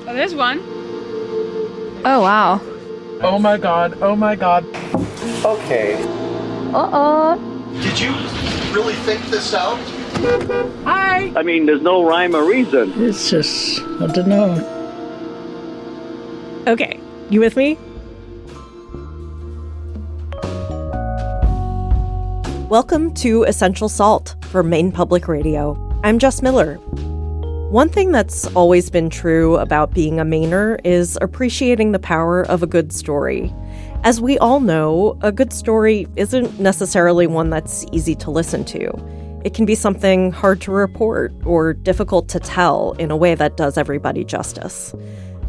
Oh, there's one. Oh, wow. Oh my god, oh my god. Okay. Did you really think this out? Hi. I mean, there's no rhyme or reason. It's just, I don't know. Okay, you with me? Welcome to Essential Salt for Maine Public Radio. I'm Jess Miller. One thing that's always been true about being a Mainer is appreciating the power of a good story. As we all know, a good story isn't necessarily one that's easy to listen to. It can be something hard to report or difficult to tell in a way that does everybody justice.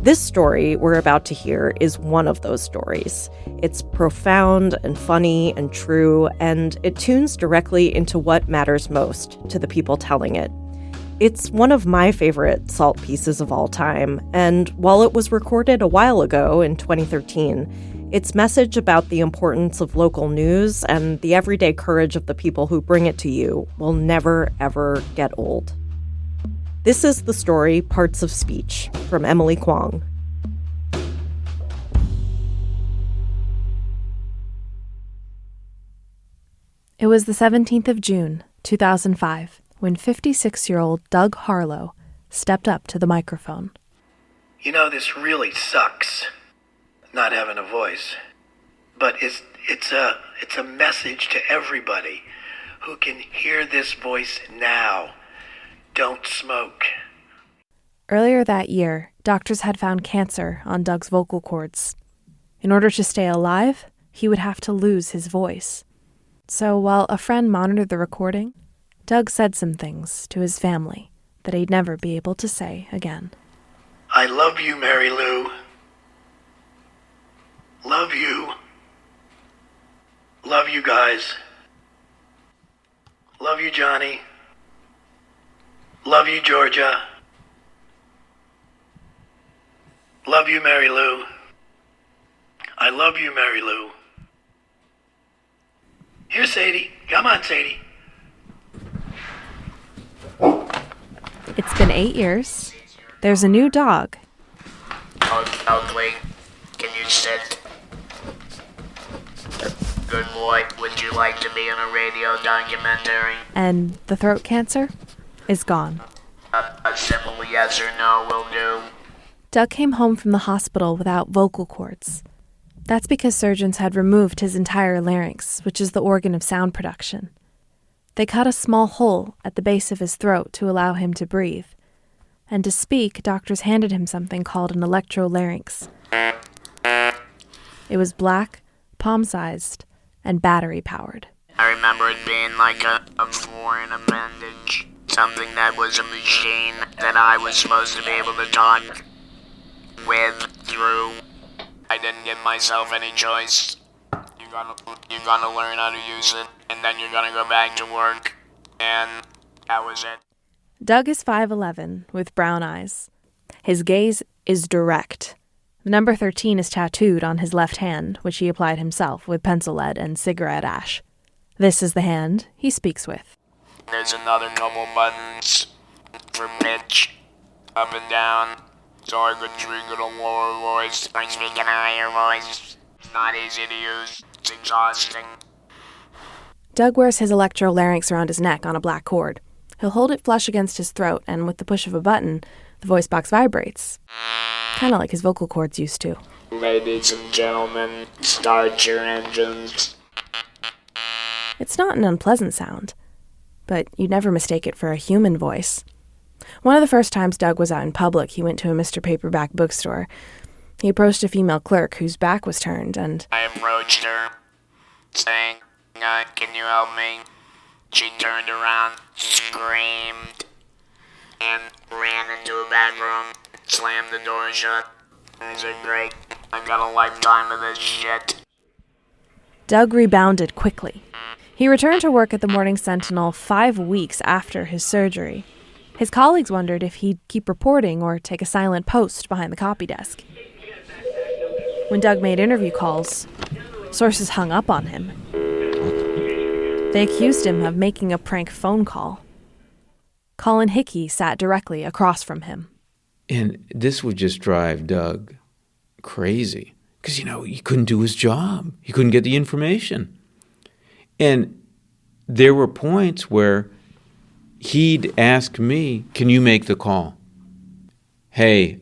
This story we're about to hear is one of those stories. It's profound and funny and true, and it tunes directly into what matters most to the people telling it. It's one of my favorite Salt pieces of all time, and while it was recorded a while ago in 2013, its message about the importance of local news and the everyday courage of the people who bring it to you will never, ever get old. This is the story Parts of Speech from Emily Kwong. It was the 17th of June, 2005, when 56-year-old Doug Harlow stepped up to the microphone. You know, this really sucks, not having a voice. But it's a message to everybody who can hear this voice now. Don't smoke. Earlier that year, doctors had found cancer on Doug's vocal cords. In order to stay alive, he would have to lose his voice. So while a friend monitored the recording, Doug said some things to his family that he'd never be able to say again. I love you, Mary Lou. Love you. Love you guys. Love you, Johnny. Love you, Georgia. Love you, Mary Lou. I love you, Mary Lou. Here, Sadie. Come on, Sadie. It's been 8 years. There's a new dog. Oakley, can you sit? Good boy, would you like to be in a radio documentary? And the throat cancer is gone. A simple yes or no will do. Doug came home from the hospital without vocal cords. That's because surgeons had removed his entire larynx, which is the organ of sound production. They cut a small hole at the base of his throat to allow him to breathe. And to speak, doctors handed him something called an electrolarynx. It was black, palm-sized, and battery-powered. I remember it being like a foreign appendage. Something that was a machine that I was supposed to be able to talk with, through. I didn't give myself any choice. You're gonna learn how to use it, and then you're gonna go back to work. And that was it. Doug is 5'11", with brown eyes. His gaze is direct. The number 13 is tattooed on his left hand, which he applied himself with pencil lead and cigarette ash. This is the hand he speaks with. There's another couple buttons for pitch, up and down, so I could trigger a lower voice. I speak in a higher voice. It's not easy to use. It's exhausting. Doug wears his electrolarynx around his neck on a black cord. He'll hold it flush against his throat, and with the push of a button, the voice box vibrates. Kind of like his vocal cords used to. Ladies and gentlemen, start your engines. It's not an unpleasant sound, but you'd never mistake it for a human voice. One of the first times Doug was out in public, he went to a Mr. Paperback bookstore. He approached a female clerk whose back was turned, and I approached her, saying, can you help me? She turned around, screamed, and ran into a back room, slammed the door shut. I said, great, I've got a lifetime of this shit. Doug rebounded quickly. He returned to work at the Morning Sentinel 5 weeks after his surgery. His colleagues wondered if he'd keep reporting or take a silent post behind the copy desk. When Doug made interview calls, sources hung up on him. They accused him of making a prank phone call. Colin Hickey sat directly across from him. And this would just drive Doug crazy because, he couldn't do his job. He couldn't get the information. And there were points where he'd ask me, can you make the call? Hey,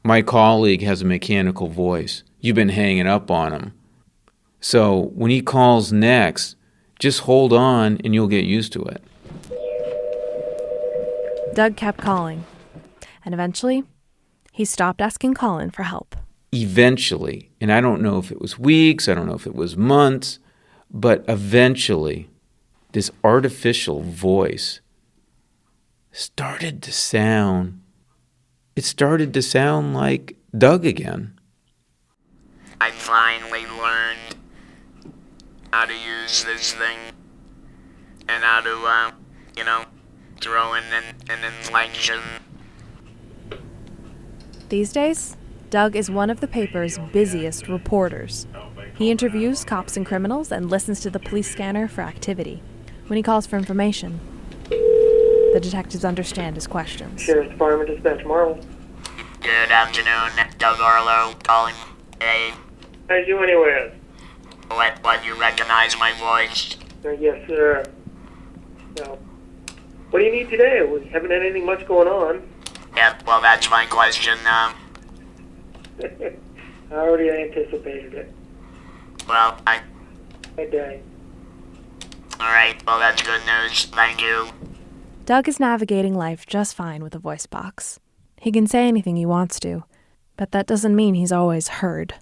my colleague has a mechanical voice. You've been hanging up on him. So when he calls next, just hold on and you'll get used to it. Doug kept calling, and eventually, he stopped asking Colin for help. Eventually, and I don't know if it was weeks, I don't know if it was months, but eventually, this artificial voice started to sound like Doug again. I finally learned how to use this thing and how to, throw in an inflection. These days, Doug is one of the paper's busiest reporters. He interviews cops and criminals and listens to the police scanner for activity. When he calls for information, the detectives understand his questions. Sheriff's Department Dispatch Marvel. Good afternoon, Doug Arlo calling. Hey, How's you anywhere? what, you recognize my voice? Yes, sir. Now, what do you need today? We haven't had anything much going on. Yeah, well, that's my question. I already anticipated it. Well, Good day. alright, well, that's good news. Thank you. Doug is navigating life just fine with a voice box. He can say anything he wants to, but that doesn't mean he's always heard.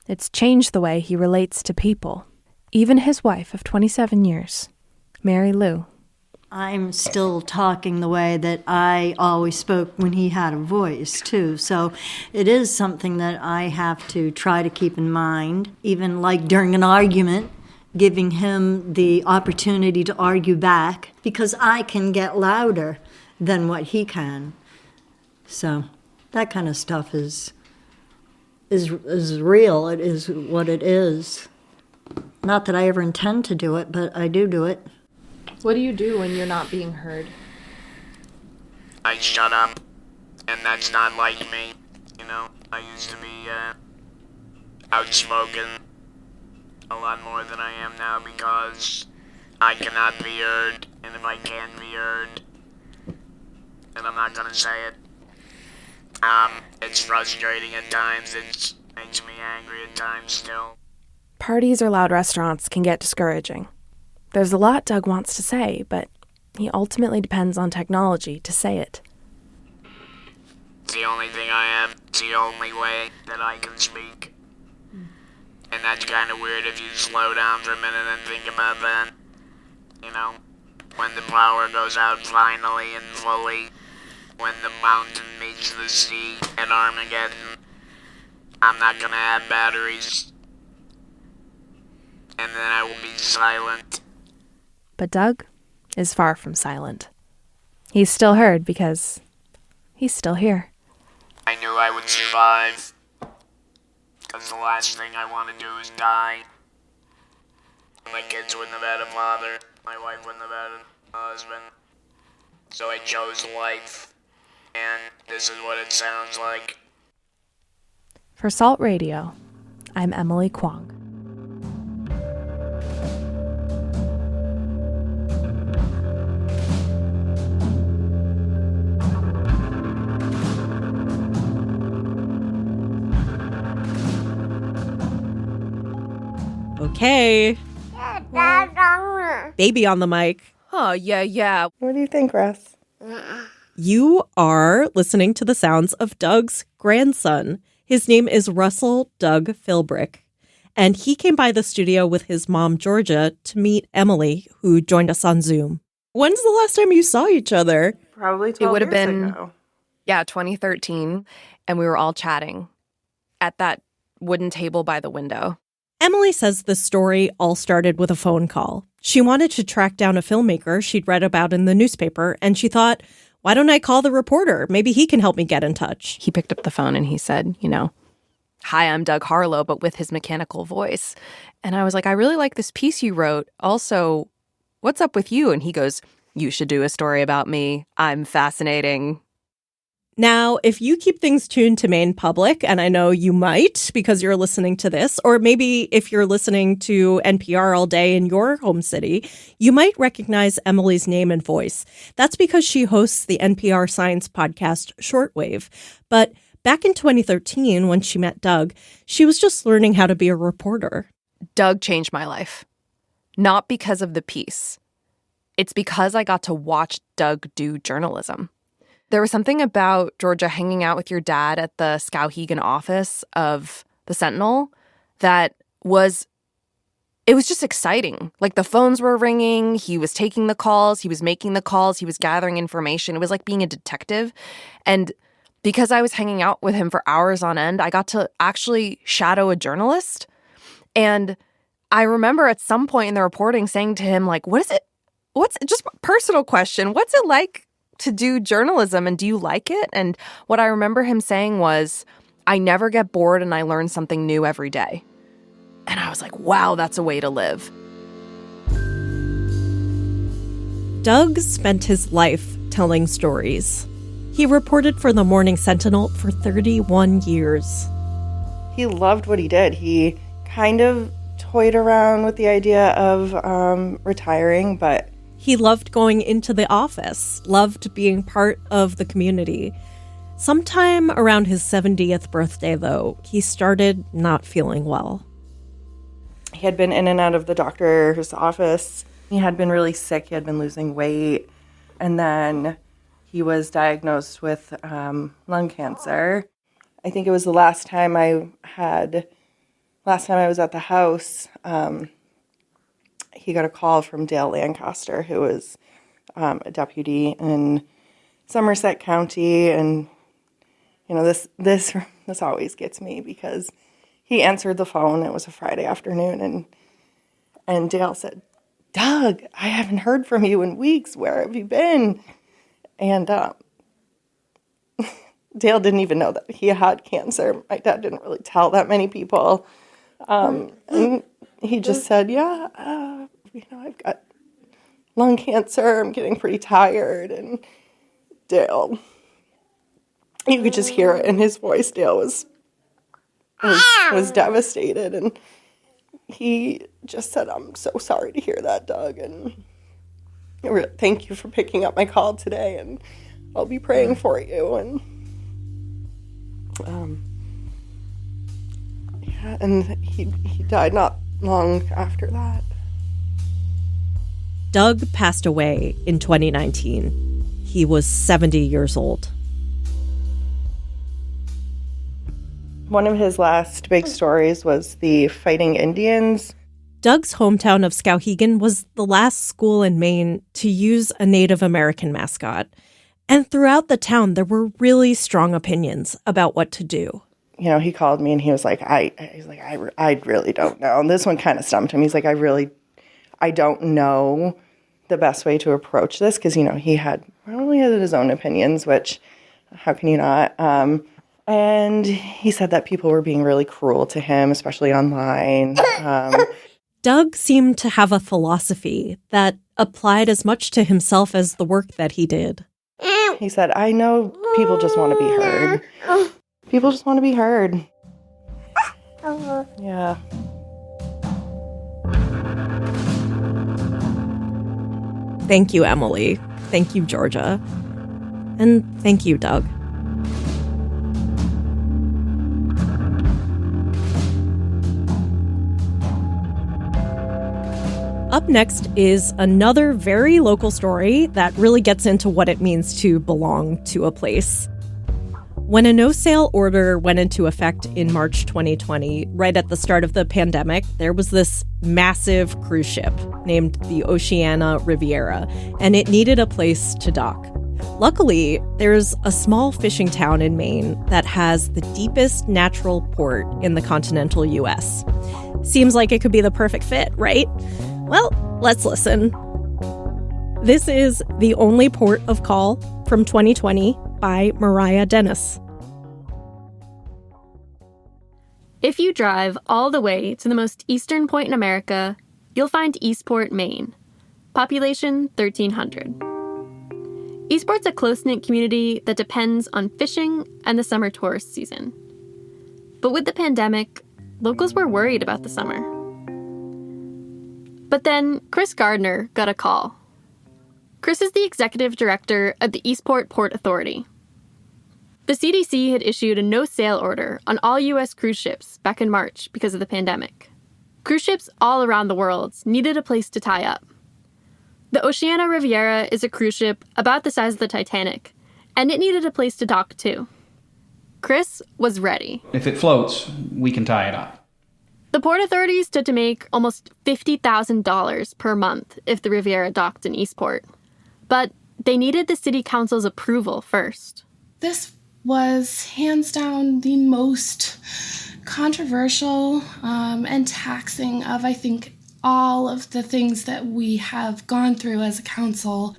It's changed the way he relates to people. Even his wife of 27 years, Mary Lou. I'm still talking the way that I always spoke when he had a voice, too. So it is something that I have to try to keep in mind, even like during an argument, giving him the opportunity to argue back, because I can get louder than what he can. So that kind of stuff is real. It is what it is. Not that I ever intend to do it, but I do it. What do you do when you're not being heard? I shut up, and that's not like me. I used to be, outspoken a lot more than I am now because I cannot be heard, and if I can be heard, then I'm not gonna say it. It's frustrating at times, it makes me angry at times still. Parties or loud restaurants can get discouraging. There's a lot Doug wants to say, but he ultimately depends on technology to say it. It's the only thing I have. It's the only way that I can speak. And that's kind of weird if you slow down for a minute and think about that. When the power goes out finally and fully, when the mountain meets the sea at Armageddon, I'm not gonna have batteries. And then I will be silent. But Doug is far from silent. He's still heard because he's still here. I knew I would survive. Because the last thing I want to do is die. My kids wouldn't have had a father. My wife wouldn't have had a husband. So I chose life. And this is what it sounds like. For Salt Radio, I'm Emily Kwong. Okay. Baby on the mic. Oh, yeah. What do you think, Russ? You are listening to the sounds of Doug's grandson. His name is Russell Doug Philbrick, and he came by the studio with his mom, Georgia, to meet Emily, who joined us on Zoom. When's the last time you saw each other? Probably 12 It would have years been, ago. 2013, and we were all chatting at that wooden table by the window. Emily says the story all started with a phone call. She wanted to track down a filmmaker she'd read about in the newspaper, and she thought, why don't I call the reporter? Maybe he can help me get in touch. He picked up the phone and he said, hi, I'm Doug Harlow, but with his mechanical voice. And I was like, I really like this piece you wrote. Also, what's up with you? And he goes, you should do a story about me. I'm fascinating. Now, if you keep things tuned to Maine Public, and I know you might because you're listening to this, or maybe if you're listening to NPR all day in your home city, you might recognize Emily's name and voice. That's because she hosts the NPR science podcast Shortwave. But back in 2013, when she met Doug, she was just learning how to be a reporter. Doug changed my life. Not because of the piece. It's because I got to watch Doug do journalism. There was something about, Georgia, hanging out with your dad at the Skowhegan office of the Sentinel that it was just exciting. Like, the phones were ringing, he was taking the calls, he was making the calls, he was gathering information. It was like being a detective. And because I was hanging out with him for hours on end, I got to actually shadow a journalist. And I remember at some point in the reporting saying to him, like, what's just a personal question, what's it like to do journalism, and do you like it? And what I remember him saying was, I never get bored and I learn something new every day. And I was like, wow, that's a way to live. Doug spent his life telling stories. He reported for the Morning Sentinel for 31 years. He loved what he did. He kind of toyed around with the idea of retiring, but he loved going into the office, loved being part of the community. Sometime around his 70th birthday, though, he started not feeling well. He had been in and out of the doctor's office. He had been really sick. He had been losing weight. And then he was diagnosed with lung cancer. I think it was the last time I was at the house, he got a call from Dale Lancaster, who was a deputy in Somerset County. And, you know, this always gets me because he answered the phone. It was a Friday afternoon. And Dale said, Doug, I haven't heard from you in weeks. Where have you been? And Dale didn't even know that he had cancer. My dad didn't really tell that many people. And he just said, I've got lung cancer. I'm getting pretty tired. And Dale, you could just hear it in his voice. Dale was devastated. And he just said, I'm so sorry to hear that, Doug. And thank you for picking up my call today. And I'll be praying for you. And and he died not long after that. Doug passed away in 2019. He was 70 years old. One of his last big stories was the Fighting Indians. Doug's hometown of Skowhegan was the last school in Maine to use a Native American mascot. And throughout the town, there were really strong opinions about what to do. You know, he called me and he was like, I really don't know. And this one kind of stumped him. He's like, I don't know the best way to approach this because, you know, he probably had his own opinions, which how can you not? And he said that people were being really cruel to him, especially online. Doug seemed to have a philosophy that applied as much to himself as the work that he did. He said, I know people just want to be heard. People just want to be heard. Yeah. Thank you, Emily. Thank you, Georgia. And thank you, Doug. Up next is another very local story that really gets into what it means to belong to a place. When a no-sail order went into effect in March 2020, right at the start of the pandemic, there was this massive cruise ship named the Oceania Riviera, and it needed a place to dock. Luckily, there's a small fishing town in Maine that has the deepest natural port in the continental U.S. Seems like it could be the perfect fit, right? Well, let's listen. This is The Only Port of Call from 2020 by Mariah Dennis. If you drive all the way to the most eastern point in America, you'll find Eastport, Maine. population 1,300. Eastport's a close-knit community that depends on fishing and the summer tourist season. But with the pandemic, locals were worried about the summer. But then Chris Gardner got a call. Chris is the executive director of the Eastport Port Authority. The CDC had issued a no-sail order on all U.S. cruise ships back in March because of the pandemic. Cruise ships all around the world needed a place to tie up. The Oceania Riviera is a cruise ship about the size of the Titanic, and it needed a place to dock too. Chris was ready. If it floats, we can tie it up. The Port Authority stood to make almost $50,000 per month if the Riviera docked in Eastport. But they needed the city council's approval first. This was hands down the most controversial and taxing of, I think, all of the things that we have gone through as a council.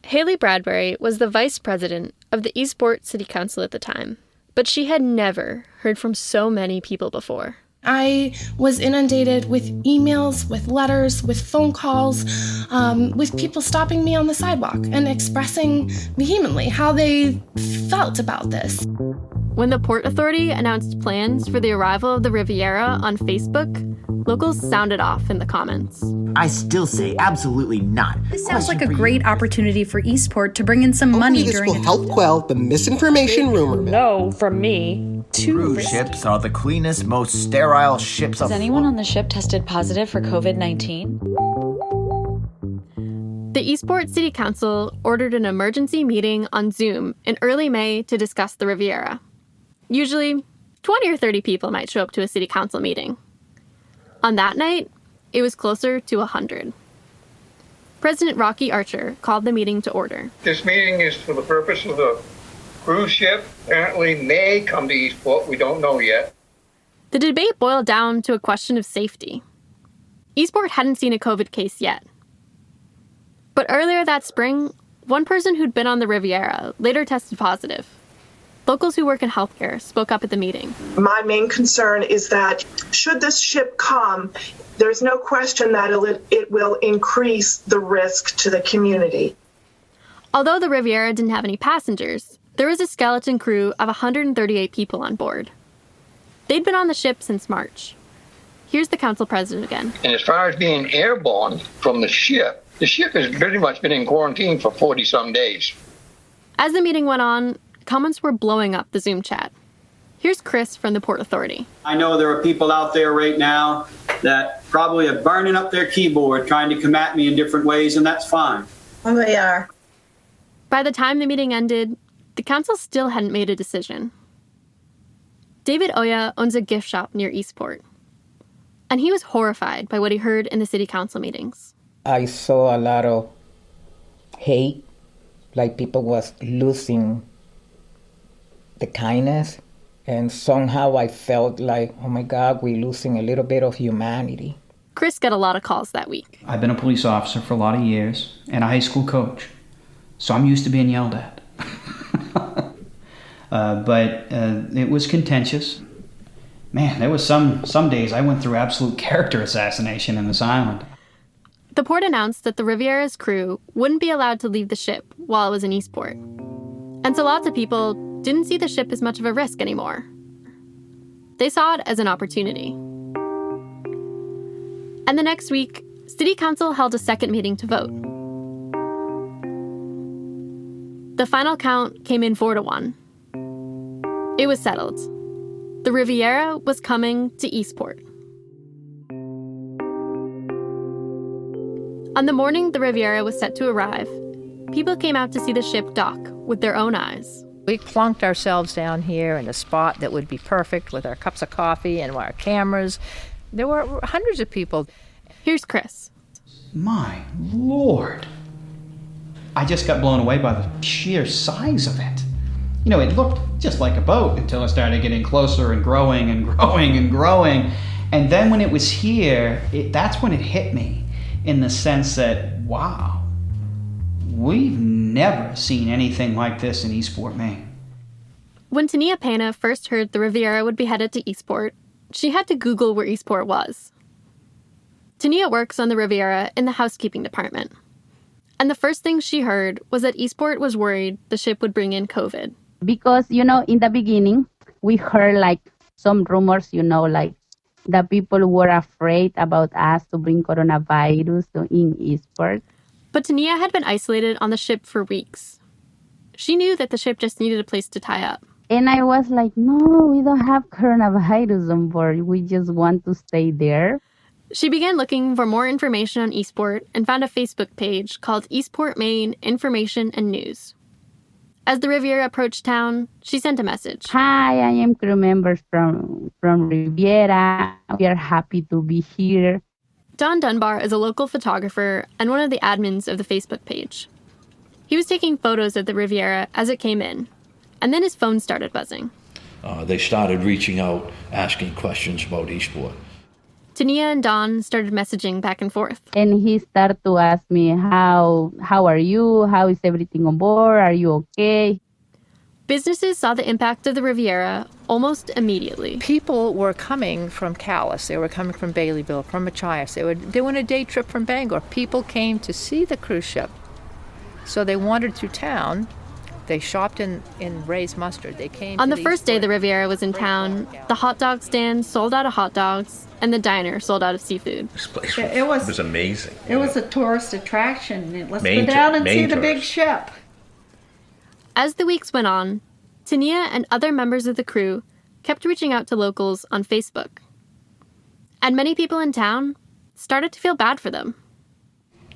Haley Bradbury was the vice president of the Eastport City Council at the time, but she had never heard from so many people before. I was inundated with emails, with letters, with phone calls, with people stopping me on the sidewalk and expressing vehemently how they felt about this. When the Port Authority announced plans for the arrival of the Riviera on Facebook, locals sounded off in the comments. I still say absolutely not. This sounds like a great opportunity for Eastport to bring in some money during this will help quell the misinformation rumor mill. No, from me. Cruise ships are the cleanest, most sterile ships Has anyone on the ship tested positive for COVID-19? The Eastport City Council ordered an emergency meeting on Zoom in early May to discuss the Riviera. Usually, 20 or 30 people might show up to a city council meeting. On that night, it was closer to 100. President Rocky Archer called the meeting to order. This meeting is for the purpose of the cruise ship. Apparently may come to Eastport. We don't know yet. The debate boiled down to a question of safety. Eastport hadn't seen a COVID case yet. But earlier that spring, one person who'd been on the Riviera later tested positive. Locals who work in healthcare spoke up at the meeting. My main concern is that should this ship come, there's no question that it will increase the risk to the community. Although the Riviera didn't have any passengers, there was a skeleton crew of 138 people on board. They'd been on the ship since March. Here's the council president again. And as far as being airborne from the ship has pretty much been in quarantine for 40-some days. As the meeting went on, comments were blowing up the Zoom chat. Here's Chris from the Port Authority. I know there are people out there right now that probably are burning up their keyboard trying to come at me in different ways, and that's fine. Oh, they are. By the time the meeting ended, the council still hadn't made a decision. David Oya owns a gift shop near Eastport, and he was horrified by what he heard in the city council meetings. I saw a lot of hate, like people was losing the kindness, and somehow I felt like, oh my God, we're losing a little bit of humanity. Chris got a lot of calls that week. I've been a police officer for a lot of years and a high school coach, so I'm used to being yelled at. But it was contentious. Man, there was some days I went through absolute character assassination in this island. The port announced that the Riviera's crew wouldn't be allowed to leave the ship while it was in Eastport. And so lots of people didn't see the ship as much of a risk anymore. They saw it as an opportunity. And the next week, City Council held a second meeting to vote. The final count came in 4-1. It was settled. The Riviera was coming to Eastport. On the morning the Riviera was set to arrive, people came out to see the ship dock with their own eyes. We plunked ourselves down here in a spot that would be perfect with our cups of coffee and our cameras. There were hundreds of people. Here's Chris. My Lord. I just got blown away by the sheer size of it. You know, it looked just like a boat until it started getting closer and growing and growing and growing. And then when it was here, that's when it hit me in the sense that, wow, we've never seen anything like this in Eastport, Maine. When Tania Pena first heard the Riviera would be headed to Eastport, she had to Google where Eastport was. Tania works on the Riviera in the housekeeping department. And the first thing she heard was that Eastport was worried the ship would bring in COVID. Because, in the beginning, we heard like some rumors, like that people were afraid about us to bring coronavirus in Eastport. But Tania had been isolated on the ship for weeks. She knew that the ship just needed a place to tie up. And I was like, no, we don't have coronavirus on board. We just want to stay there. She began looking for more information on Eastport and found a Facebook page called Eastport, Maine Information and News. As the Riviera approached town, she sent a message. Hi, I am crew members from Riviera. We are happy to be here. Don Dunbar is a local photographer and one of the admins of the Facebook page. He was taking photos of the Riviera as it came in, and then his phone started buzzing. They started reaching out, asking questions about Eastport. Tania and Don started messaging back and forth. And he started to ask me, how are you? How is everything on board? Are you okay? Businesses saw the impact of the Riviera almost immediately. People were coming from Calais. They were coming from Baileyville, from Machias. They were doing a day trip from Bangor. People came to see the cruise ship. So they wandered through town. They shopped in Ray's Mustard. They came on the first day the Riviera was in town, the hot dog stand sold out of hot dogs, and the diner sold out of seafood. This place was amazing. It was a tourist attraction. Let's Maine go down and Maine see the big tourists. ship. As the weeks went on, Tania and other members of the crew kept reaching out to locals on Facebook. And many people in town started to feel bad for them.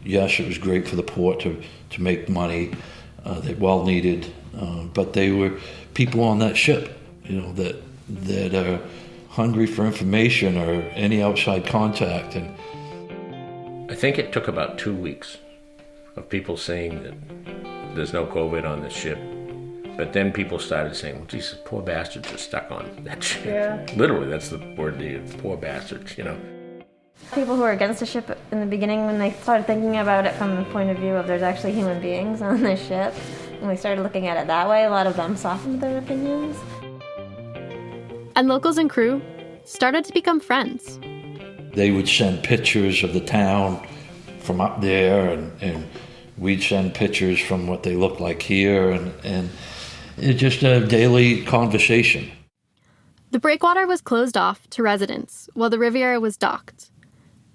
Yes, it was great for the port to make money. They well needed, but they were people on that ship, that are hungry for information or any outside contact. And I think it took about 2 weeks of people saying that there's no COVID on the ship. But then people started saying, well, these poor bastards are stuck on that ship. Yeah. Literally, that's the word they use, poor bastards, People who were against the ship in the beginning, when they started thinking about it from the point of view of there's actually human beings on this ship, and we started looking at it that way, a lot of them softened their opinions. And locals and crew started to become friends. they would send pictures of the town from up there, and we'd send pictures from what they look like here, and it's just a daily conversation. The breakwater was closed off to residents while the Riviera was docked.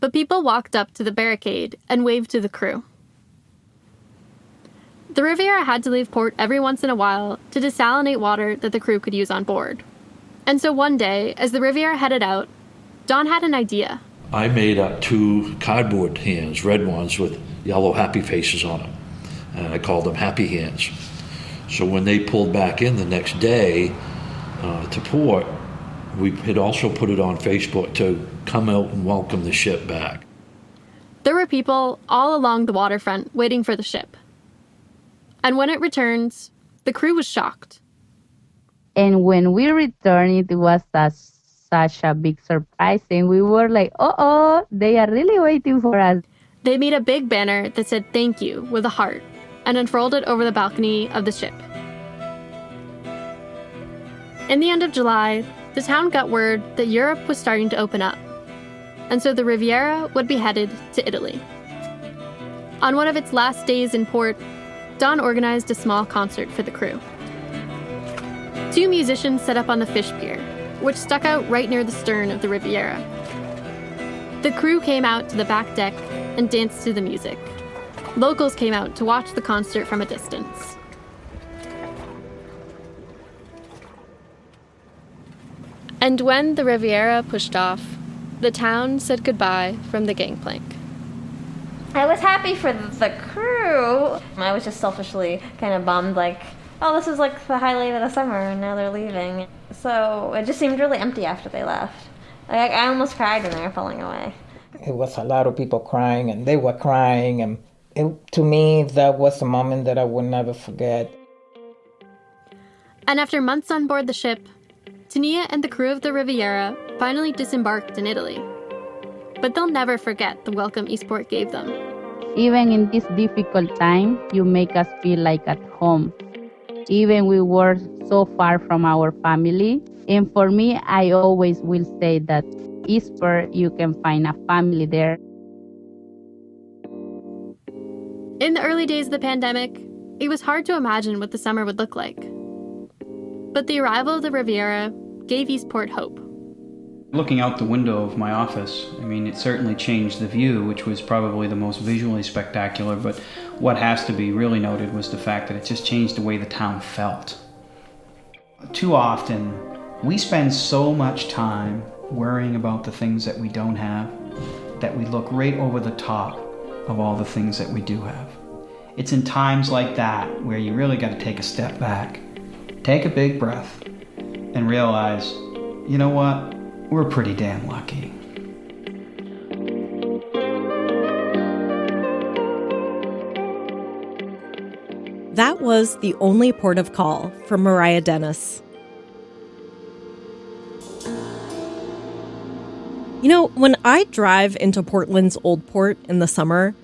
But people walked up to the barricade and waved to the crew. The Riviera had to leave port every once in a while to desalinate water that the crew could use on board. And so one day, as the Riviera headed out, Don had an idea. I made up 2 cardboard hands, red ones with yellow happy faces on them. And I called them happy hands. So when they pulled back in the next day to port, we had also put it on Facebook to come out and welcome the ship back. There were people all along the waterfront waiting for the ship. And when it returned, the crew was shocked. And when we returned, it was such a big surprise. And we were like, uh-oh, they are really waiting for us. They made a big banner that said thank you with a heart and unfurled it over the balcony of the ship. In the end of July, the town got word that Europe was starting to open up. And so the Riviera would be headed to Italy. On one of its last days in port, Don organized a small concert for the crew. 2 musicians set up on the fish pier, which stuck out right near the stern of the Riviera. The crew came out to the back deck and danced to the music. Locals came out to watch the concert from a distance. And when the Riviera pushed off, the town said goodbye from the gangplank. I was happy for the crew. I was just selfishly kind of bummed, like, oh, this is like the highlight of the summer, and now they're leaving. So it just seemed really empty after they left. Like, I almost cried when they were pulling away. It was a lot of people crying, and they were crying, and to me, that was a moment that I would never forget. And after months on board the ship, Tania and the crew of the Riviera finally disembarked in Italy. But they'll never forget the welcome Eastport gave them. Even in this difficult time, you make us feel like at home. Even we were so far from our family. And for me, I always will say that Eastport, you can find a family there. In the early days of the pandemic, it was hard to imagine what the summer would look like. But the arrival of the Riviera gave Eastport hope. Looking out the window of my office, it certainly changed the view, which was probably the most visually spectacular, but what has to be really noted was the fact that it just changed the way the town felt. Too often, we spend so much time worrying about the things that we don't have that we look right over the top of all the things that we do have. It's in times like that where you really got to take a step back, take a big breath, and realize, you know what? We're pretty damn lucky. That was The Only Port of Call from Mariah Dennis. When I drive into Portland's Old Port in the summer,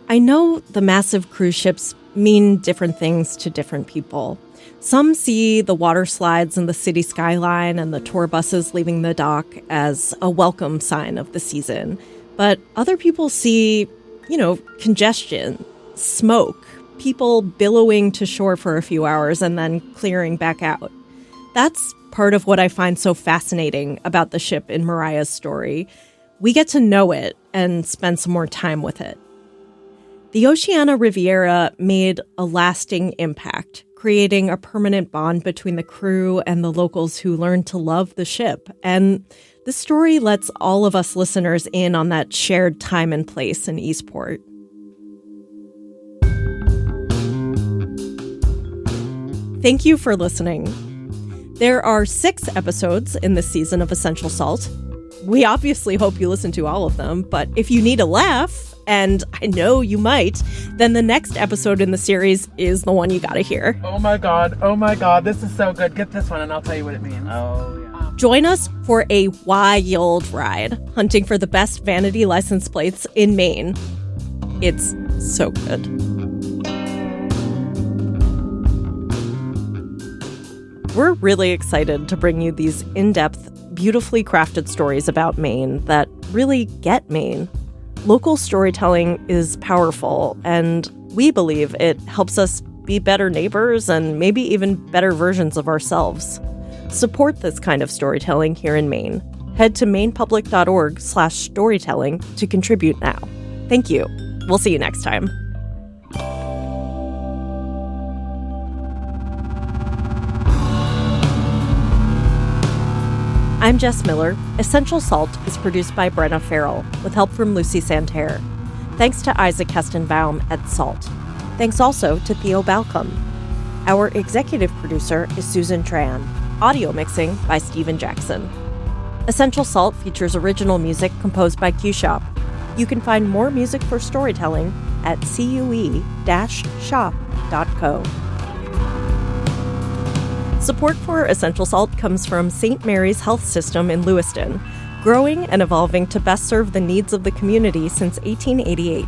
I know the massive cruise ships mean different things to different people. Some see the water slides in the city skyline and the tour buses leaving the dock as a welcome sign of the season. But other people see, congestion, smoke, people billowing to shore for a few hours and then clearing back out. That's part of what I find so fascinating about the ship in Mariah's story. We get to know it and spend some more time with it. The Oceana Riviera made a lasting impact, creating a permanent bond between the crew and the locals who learned to love the ship. And this story lets all of us listeners in on that shared time and place in Eastport. Thank you for listening. There are 6 episodes in this season of Essential Salt. We obviously hope you listen to all of them, but if you need a laugh, and I know you might, then the next episode in the series is the one you gotta hear. Oh my god, this is so good. Get this one and I'll tell you what it means. Oh, yeah. Join us for a wild ride, hunting for the best vanity license plates in Maine. It's so good. We're really excited to bring you these in-depth, beautifully crafted stories about Maine that really get Maine. Local storytelling is powerful, and we believe it helps us be better neighbors and maybe even better versions of ourselves. Support this kind of storytelling here in Maine. Head to mainepublic.org/storytelling to contribute now. Thank you. We'll see you next time. I'm Jess Miller. Essential Salt is produced by Brenna Farrell, with help from Lucy Santerre. Thanks to Isaac Hestenbaum at Salt. Thanks also to Theo Balcom. Our executive producer is Susan Tran. Audio mixing by Stephen Jackson. Essential Salt features original music composed by Q-Shop. You can find more music for storytelling at cue-shop.co. Support for Essential Salt comes from St. Mary's Health System in Lewiston, growing and evolving to best serve the needs of the community since 1888.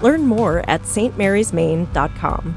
Learn more at stmarysmaine.com.